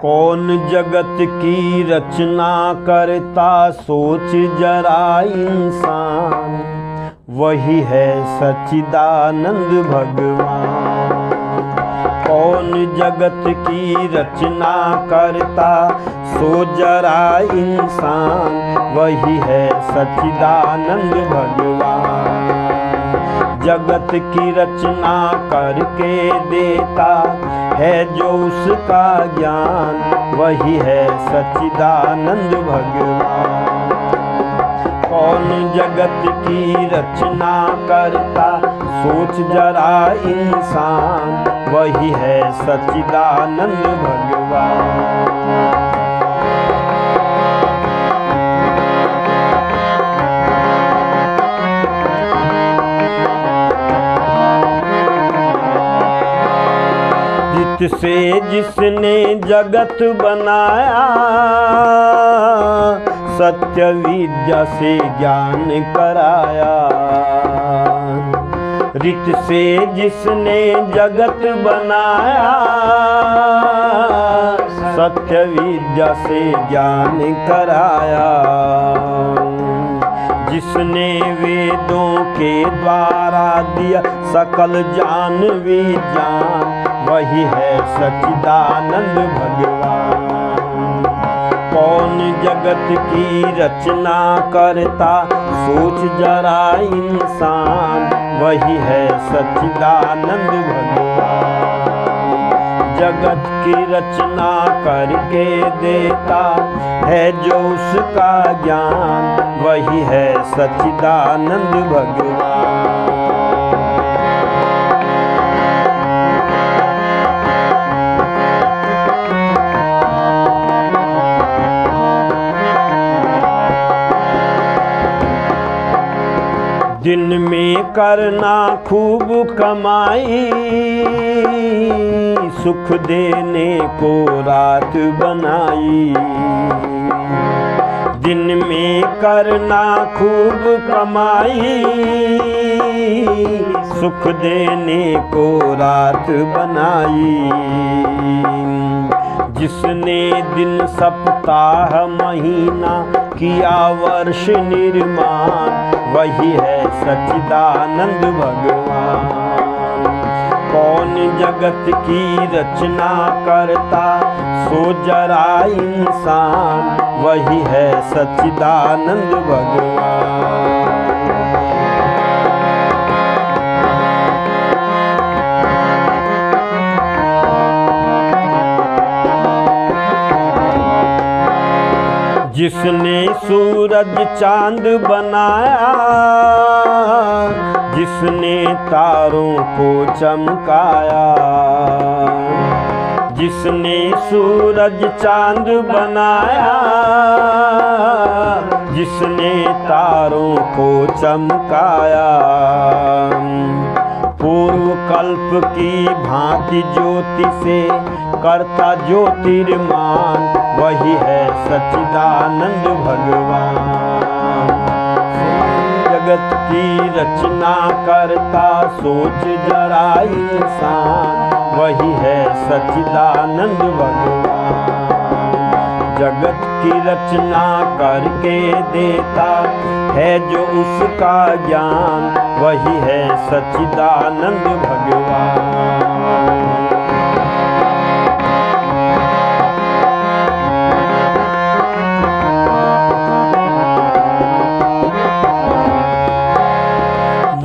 कौन जगत की रचना करता सोच जरा इंसान, वही है सच्चिदानंद भगवान। कौन जगत की रचना करता सोच जरा इंसान, वही है सच्चिदानंद भगवान। जगत की रचना करके देता है जो उसका ज्ञान, वही है सच्चिदानंद भगवान। कौन जगत की रचना करता सोच जरा इंसान, वही है सच्चिदानंद भगवान। से जिसने जगत बनाया, सत्य विद्या से ज्ञान कराया। रीत से जिसने जगत बनाया, सत्य विद्या से ज्ञान कराया। जिसने वेदों के द्वारा दिया सकल ज्ञान विज्ञान, वही है सच्चिदानंद भगवान। कौन जगत की रचना करता सोच जरा इंसान, वही है सच्चिदानंद भगवान। जगत की रचना करके देता है जो उसका ज्ञान, वही है सच्चिदानंद भगवान। दिन में करना खूब कमाई, सुख देने को रात बनाई। दिन में करना खूब कमाई, सुख देने को रात बनाई। जिसने दिन सप्ताह महीना किया वर्ष निर्माण, वही है सच्चिदानंद भगवान। कौन जगत की रचना करता सो जरा इंसान, वही है सच्चिदानंद भगवान। जिसने सूरज चांद बनाया, जिसने तारों को चमकाया। जिसने सूरज चांद बनाया, जिसने तारों को चमकाया। पूर्व कल्प की भांति ज्योति से करता ज्योतिर्मान, वही है सच्चिदानंद भगवान। जगत की रचना करता सोच जरा इंसान, वही है सच्चिदानंद भगवान। जगत की रचना करके देता है जो उसका ज्ञान, वही है सच्चिदानंद भगवान।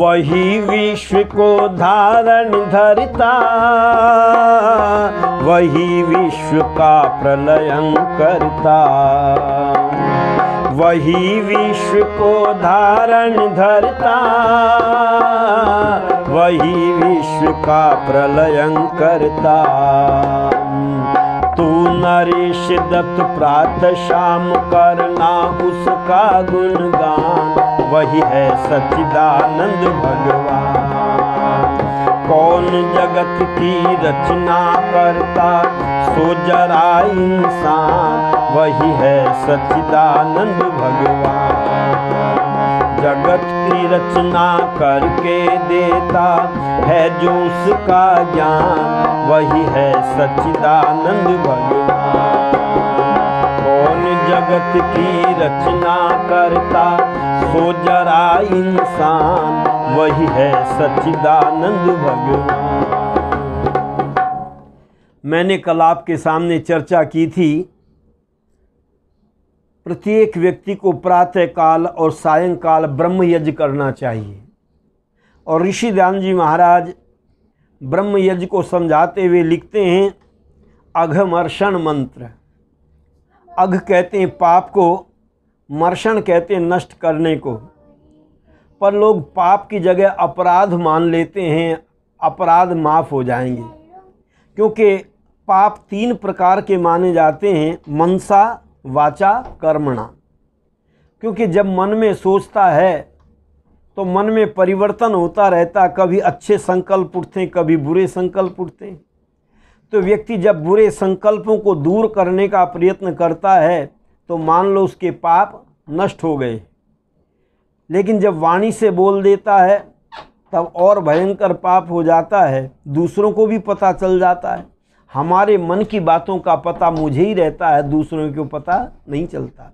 वही विश्व को धारण धरता, वही विश्व का प्रलयं करता। वही विश्व को धारण धरता, वही विश्व का प्रलयं करता। तू नरेश दत्त प्रातः शाम करना उसका गुणगान, वही है सच्चिदानंद भगवान। कौन जगत की रचना करता सो जरा इंसान, वही है सच्चिदानंद भगवान। जगत की रचना करके देता है जो उसका ज्ञान, वही है सच्चिदानंद भगवान। जगत की रचना करता, सो जरा इंसान वही है सच्चिदानंद भगवान। मैंने कल आपके सामने चर्चा की थी, प्रत्येक व्यक्ति को प्रातः काल और सायंकाल ब्रह्म यज्ञ करना चाहिए। और ऋषि ध्यान जी महाराज ब्रह्म यज्ञ को समझाते हुए लिखते हैं, अघमर्षण मंत्र। अघ कहते हैं पाप को, मर्षण कहते हैं नष्ट करने को। पर लोग पाप की जगह अपराध मान लेते हैं, अपराध माफ़ हो जाएंगे, क्योंकि पाप 3 प्रकार के माने जाते हैं, मनसा, वाचा, कर्मणा। क्योंकि जब मन में सोचता है तो मन में परिवर्तन होता रहता, कभी अच्छे संकल्प उठते, कभी बुरे संकल्प उठते। तो व्यक्ति जब बुरे संकल्पों को दूर करने का प्रयत्न करता है तो मान लो उसके पाप नष्ट हो गए। लेकिन जब वाणी से बोल देता है तब और भयंकर पाप हो जाता है, दूसरों को भी पता चल जाता है। हमारे मन की बातों का पता मुझे ही रहता है, दूसरों को पता नहीं चलता।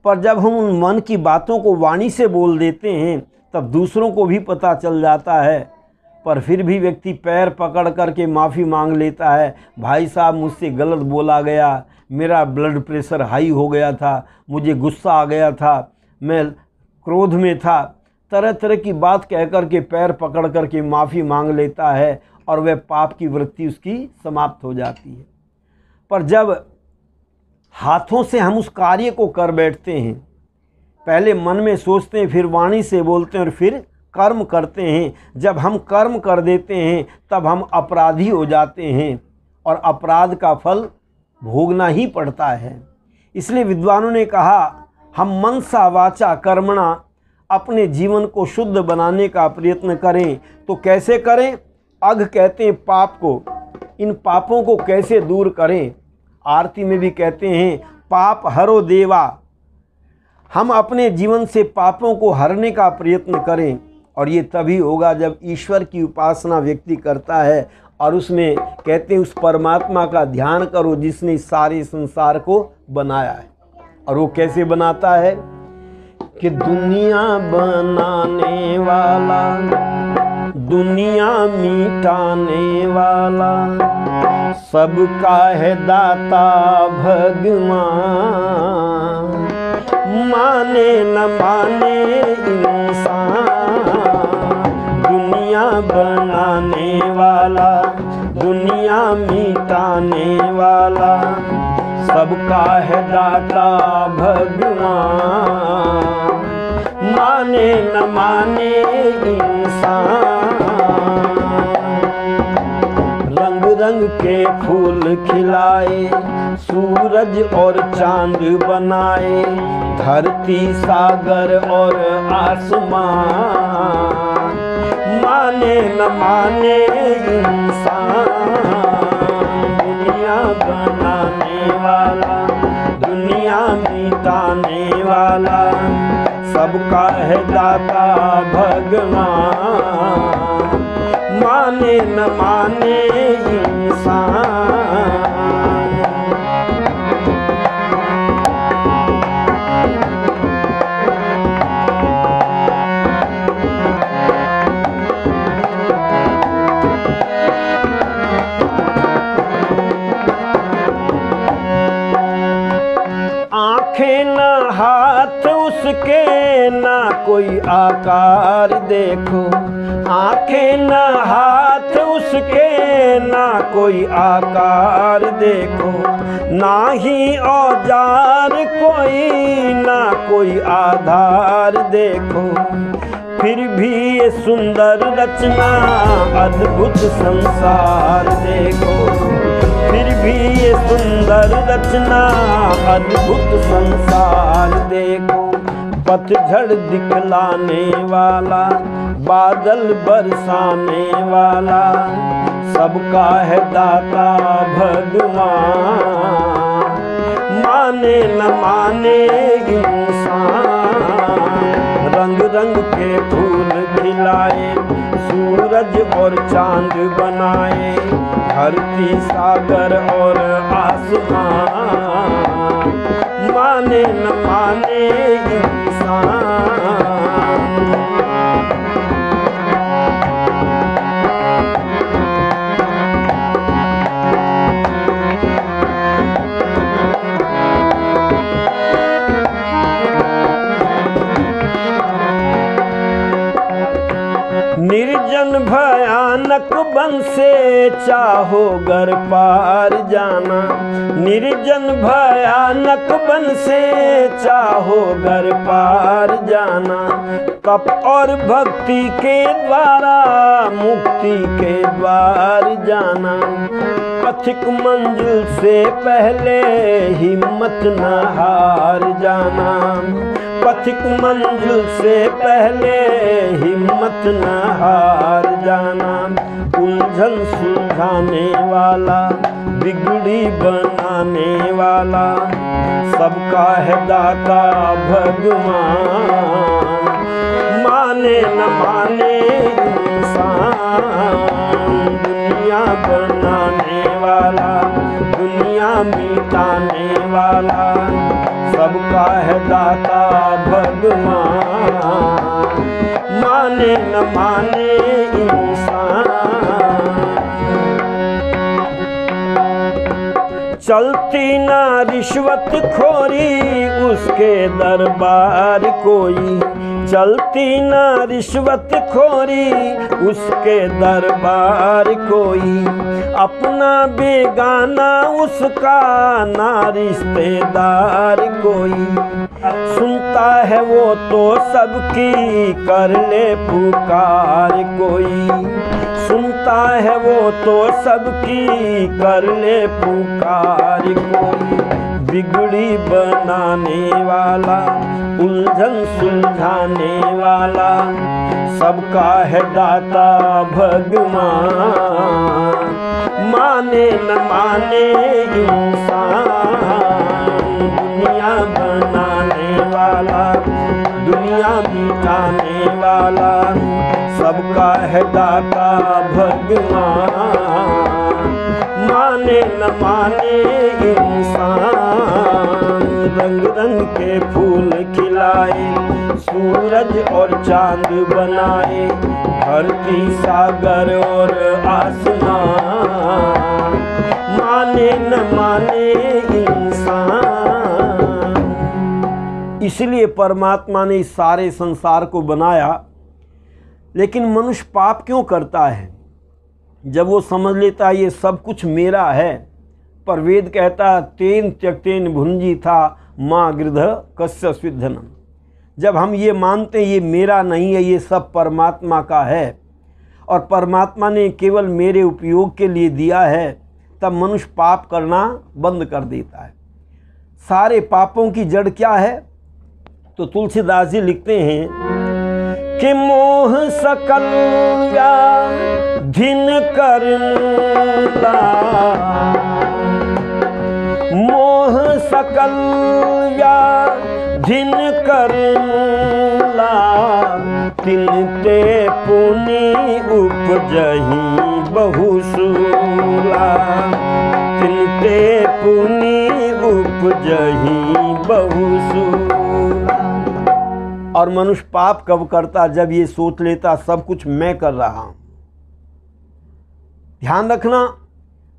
पर जब हम उन मन की बातों को वाणी से बोल देते हैं तब दूसरों को भी पता चल जाता है। पर फिर भी व्यक्ति पैर पकड़ करके माफ़ी मांग लेता है, भाई साहब मुझसे गलत बोला गया, मेरा ब्लड प्रेशर हाई हो गया था, मुझे गुस्सा आ गया था, मैं क्रोध में था, तरह तरह की बात कह कर के पैर पकड़ कर के माफ़ी मांग लेता है और वह पाप की वृत्ति उसकी समाप्त हो जाती है। पर जब हाथों से हम उस कार्य को कर बैठते हैं, पहले मन में सोचते हैं, फिर वाणी से बोलते हैं और फिर कर्म करते हैं, जब हम कर्म कर देते हैं तब हम अपराधी हो जाते हैं और अपराध का फल भोगना ही पड़ता है। इसलिए विद्वानों ने कहा, हम मनसा वाचा कर्मणा अपने जीवन को शुद्ध बनाने का प्रयत्न करें। तो कैसे करें? अघ कहते हैं पाप को, इन पापों को कैसे दूर करें? आरती में भी कहते हैं, पाप हरो देवा। हम अपने जीवन से पापों को हरने का प्रयत्न करें, और ये तभी होगा जब ईश्वर की उपासना व्यक्ति करता है और उसमें कहते हैं उस परमात्मा का ध्यान करो जिसने सारे संसार को बनाया है। और वो कैसे बनाता है कि दुनिया बनाने वाला, दुनिया मिटाने वाला, सबका है दाता भगवान। माने न माने इंसान, दुनिया बनाने वाला, दुनिया मिटाने वाला, सबका है दाता भगवान। माने न माने इंसान, रंग रंग के फूल खिलाए, सूरज और चांद बनाए, धरती सागर और आसमान। माने न माने इंसान, दुनिया बनाने वाला, दुनिया मिटाने वाला, सबका है दाता भगवान। माने न माने इंसान। आँखें न हाथ उसके ना कोई आकार देखो, आँखें न हाथ उसके ना कोई आकार देखो, ना ही औजार कोई ना कोई आधार देखो, फिर भी ये सुंदर रचना अद्भुत संसार देखो, फिर भी ये सुंदर रचना अद्भुत संसार देखो। पतझड़ दिखलाने वाला, बादल बरसाने वाला, सबका है दाता भगवान। माने न माने इंसान, रंग रंग के फूल खिलाए, सूरज और चांद बनाए, धरती सागर और आसमान, माने न माने इंसान। निर्जन भयानक वन से चाहो गर पार जाना, निर्जन भयानक वन से चाहो गर पार जाना, तप और भक्ति के द्वारा मुक्ति के द्वार जाना, पथिक मंजिल से पहले हिम्मत न हार जाना, पथिक मंजिल से पहले हिम्मत न हार जाना, उलझन सुलझाने वाला, बिगड़ी बनाने वाला, सबका है दाता भगवान, माने न माने इंसान, दुनिया बनाने वाला, दुनिया मिटाने वाला, सबका है दाता भगवान, माने न माने इंसान। चलती ना रिश्वत खोरी उसके दरबार कोई, चलती ना रिश्वत खोरी उसके दरबार कोई, अपना बेगाना उसका ना रिश्तेदार कोई, सुनता है वो तो सबकी कर ले पुकार कोई, सुनता है वो तो सबकी कर ले पुकार कोई, बिगड़ी बनाने वाला, उलझन सुलझाने वाला, सबका है दाता भगवान, माने न माने इंसान, दुनिया बनाने वाला, दुनिया मिटाने वाला, सबका है दाता भगवान, माने न माने इंसान। रंग रंग के फूल खिलाए, सूरज और चांद बनाए, धरती सागर और आसमान, माने न माने इंसान। इसलिए परमात्मा ने इस सारे संसार को बनाया। लेकिन मनुष्य पाप क्यों करता है? जब वो समझ लेता है ये सब कुछ मेरा है, पर वेद कहता तेन त्यक्तेन भुंजी था माँ गृध कस्य स्विद्धनम। जब हम ये मानते हैं ये मेरा नहीं है, ये सब परमात्मा का है और परमात्मा ने केवल मेरे उपयोग के लिए दिया है, तब मनुष्य पाप करना बंद कर देता है। सारे पापों की जड़ क्या है? तो तुलसीदास जी लिखते हैं कि मोह सकल व्याधिन करमूला, मोह सकल व्याधिन करमूला, तिनते पुनि उपजहि बहुसूला, तिनते पुनि उपजहि बहुसूला। और मनुष्य पाप कब करता? जब ये सोच लेता सब कुछ मैं कर रहा हूं। ध्यान रखना,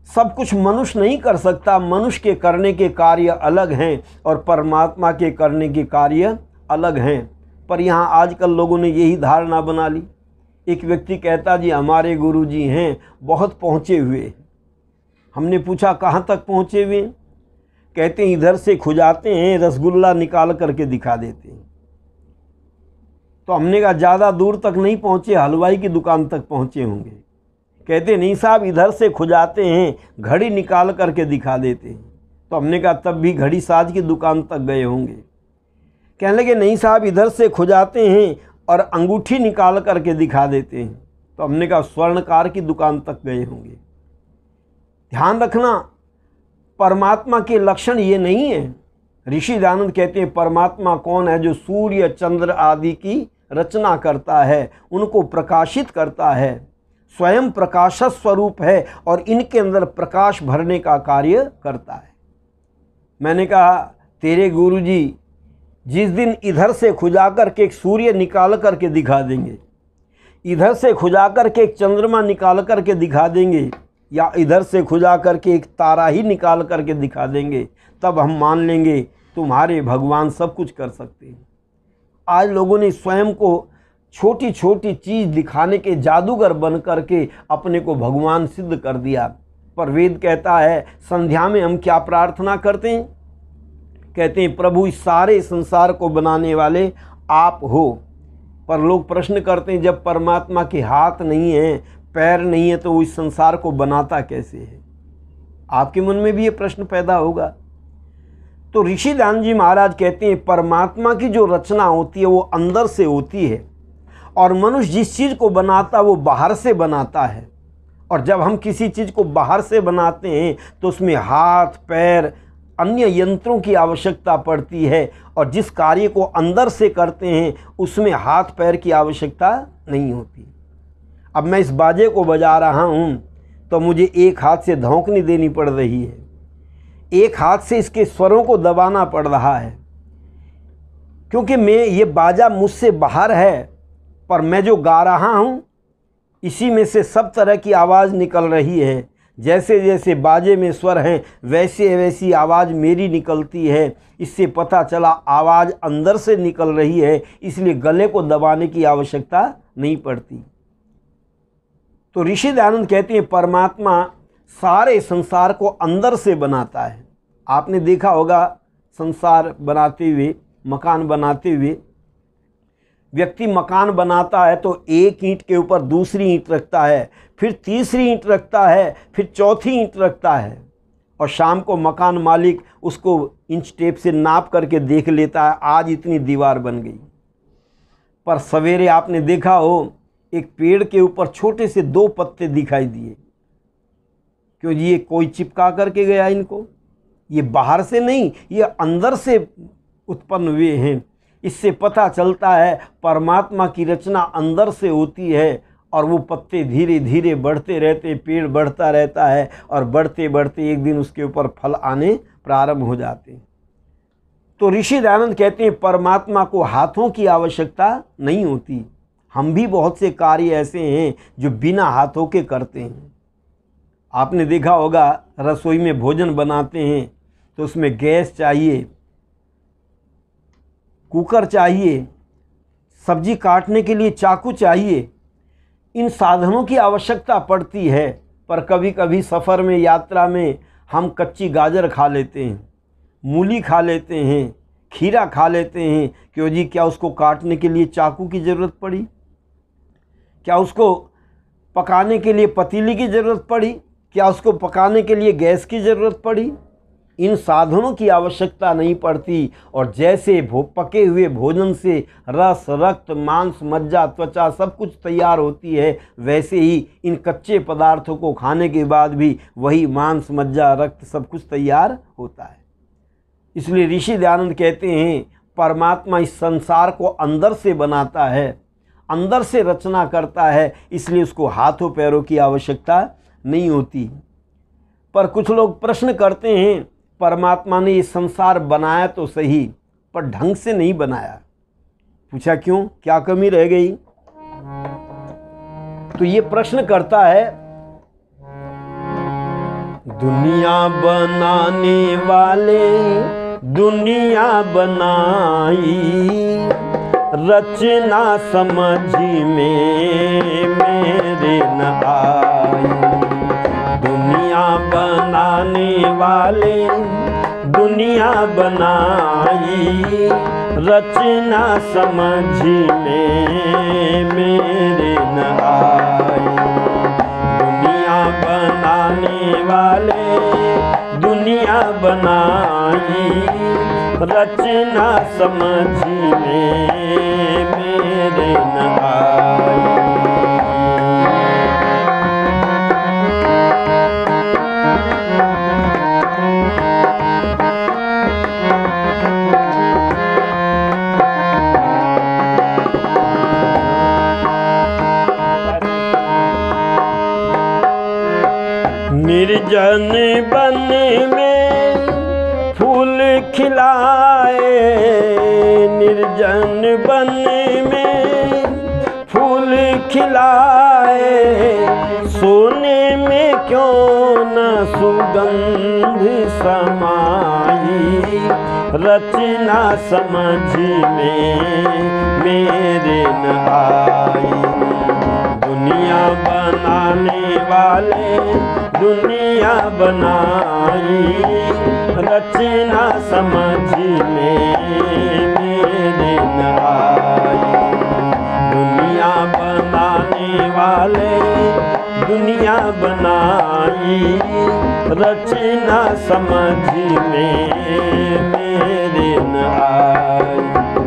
सब कुछ मनुष्य नहीं कर सकता। मनुष्य के करने के कार्य अलग हैं और परमात्मा के करने के कार्य अलग हैं। पर यहाँ आजकल लोगों ने यही धारणा बना ली। एक व्यक्ति कहता जी हमारे गुरुजी हैं बहुत पहुँचे हुए। हमने पूछा कहाँ तक पहुँचे हुए? कहते हैं इधर से खुजाते हैं, रसगुल्ला निकाल करके दिखा देते हैं। तो हमने कहा ज़्यादा दूर तक नहीं पहुँचे, हलवाई की दुकान तक पहुँचे होंगे। कहते नहीं साहब इधर से खुजाते हैं, घड़ी निकाल करके दिखा देते हैं। तो हमने कहा तब भी घड़ी साज की दुकान तक गए होंगे। कहने लगे नहीं साहब इधर से खुजाते हैं और अंगूठी निकाल करके दिखा देते हैं। तो हमने कहा स्वर्णकार की दुकान तक गए होंगे। ध्यान रखना, परमात्मा के लक्षण ये नहीं है। ऋषि दयानंद कहते हैं परमात्मा कौन है? जो सूर्य चंद्र आदि की रचना करता है, उनको प्रकाशित करता है। स्वयं प्रकाश स्वरूप है और इनके अंदर प्रकाश भरने का कार्य करता है। मैंने कहा तेरे गुरुजी जिस दिन इधर से खुजा कर के एक सूर्य निकाल कर के दिखा देंगे, इधर से खुजा कर के एक चंद्रमा निकाल कर के दिखा देंगे, या इधर से खुजा कर के एक तारा ही निकाल कर के दिखा देंगे, तब हम मान लेंगे तुम्हारे भगवान सब कुछ कर सकते हैं। आज लोगों ने स्वयं को छोटी छोटी चीज़ दिखाने के जादूगर बन कर के अपने को भगवान सिद्ध कर दिया। पर वेद कहता है संध्या में हम क्या प्रार्थना करते हैं? कहते हैं प्रभु इस सारे संसार को बनाने वाले आप हो। पर लोग प्रश्न करते हैं जब परमात्मा के हाथ नहीं है, पैर नहीं है, तो वो इस संसार को बनाता कैसे है? आपके मन में भी ये प्रश्न पैदा होगा। तो ऋषि दयानंद जी महाराज कहते हैं परमात्मा की जो रचना होती है वो अंदर से होती है, और मनुष्य जिस चीज़ को बनाता वो बाहर से बनाता है। और जब हम किसी चीज़ को बाहर से बनाते हैं तो उसमें हाथ पैर अन्य यंत्रों की आवश्यकता पड़ती है, और जिस कार्य को अंदर से करते हैं उसमें हाथ पैर की आवश्यकता नहीं होती। अब मैं इस बाजे को बजा रहा हूँ तो मुझे एक हाथ से धौंकनी देनी पड़ रही है, एक हाथ से इसके स्वरों को दबाना पड़ रहा है, क्योंकि ये बाजा मुझसे बाहर है, पर मैं जो गा रहा हूँ इसी में से सब तरह की आवाज़ निकल रही है। जैसे जैसे बाजे में स्वर हैं वैसे वैसी आवाज़ मेरी निकलती है। इससे पता चला आवाज़ अंदर से निकल रही है, इसलिए गले को दबाने की आवश्यकता नहीं पड़ती। तो ऋषि दयानंद कहते हैं परमात्मा सारे संसार को अंदर से बनाता है। आपने देखा होगा संसार बनाते हुए, मकान बनाते हुए, व्यक्ति मकान बनाता है तो एक ईंट के ऊपर दूसरी ईंट रखता है, फिर तीसरी ईंट रखता है, फिर चौथी ईंट रखता है, और शाम को मकान मालिक उसको इंच टेप से नाप करके देख लेता है आज इतनी दीवार बन गई। पर सवेरे आपने देखा हो एक पेड़ के ऊपर छोटे से 2 पत्ते दिखाई दिए, क्यों जी? ये कोई चिपका करके गया इनको, ये बाहर से नहीं, ये अंदर से उत्पन्न हुए हैं। इससे पता चलता है परमात्मा की रचना अंदर से होती है, और वो पत्ते धीरे धीरे बढ़ते रहते, पेड़ बढ़ता रहता है, और बढ़ते बढ़ते एक दिन उसके ऊपर फल आने प्रारंभ हो जाते हैं। तो ऋषि दयानंद कहते हैं परमात्मा को हाथों की आवश्यकता नहीं होती। हम भी बहुत से कार्य ऐसे हैं जो बिना हाथों के करते हैं। आपने देखा होगा रसोई में भोजन बनाते हैं तो उसमें गैस चाहिए, कुकर चाहिए, सब्जी काटने के लिए चाकू चाहिए। इन साधनों की आवश्यकता पड़ती है। पर कभी कभी सफ़र में, यात्रा में हम कच्ची गाजर खा लेते हैं, मूली खा लेते हैं, खीरा खा लेते हैं। क्यों जी? क्या उसको काटने के लिए चाकू की ज़रूरत पड़ी? क्या उसको पकाने के लिए पतीली की ज़रूरत पड़ी? क्या उसको पकाने के लिए गैस की ज़रूरत पड़ी? इन साधनों की आवश्यकता नहीं पड़ती। और जैसे पके हुए भोजन से रस, रक्त, मांस, मज्जा, त्वचा सब कुछ तैयार होती है, वैसे ही इन कच्चे पदार्थों को खाने के बाद भी वही मांस, मज्जा, रक्त सब कुछ तैयार होता है। इसलिए ऋषि दयानंद कहते हैं परमात्मा इस संसार को अंदर से बनाता है, अंदर से रचना करता है, इसलिए उसको हाथों पैरों की आवश्यकता नहीं होती। पर कुछ लोग प्रश्न करते हैं परमात्मा ने ये संसार बनाया तो सही, पर ढंग से नहीं बनाया। पूछा क्यों? क्या कमी रह गई? तो ये प्रश्न करता है दुनिया बनाने वाले दुनिया बनाई, रचना समझ में मेरे न आई। दुनिया बनाने वाले दुनिया बनाई, रचना समझ में मेरे न आई। दुनिया बनाने वाले दुनिया बनाई, रचना समझ में मेरे न आई। बन में फूल खिलाए, निर्जन बन में फूल खिलाए, सोने में क्यों न सुगंध समाई, रचना समझ में मेरे न आई। दुनिया बनाने वाले दुनिया बनाई, रचना समझ में मेरे न आई। दुनिया बनाने वाले दुनिया बनाई, रचना समझ में मेरे न आई।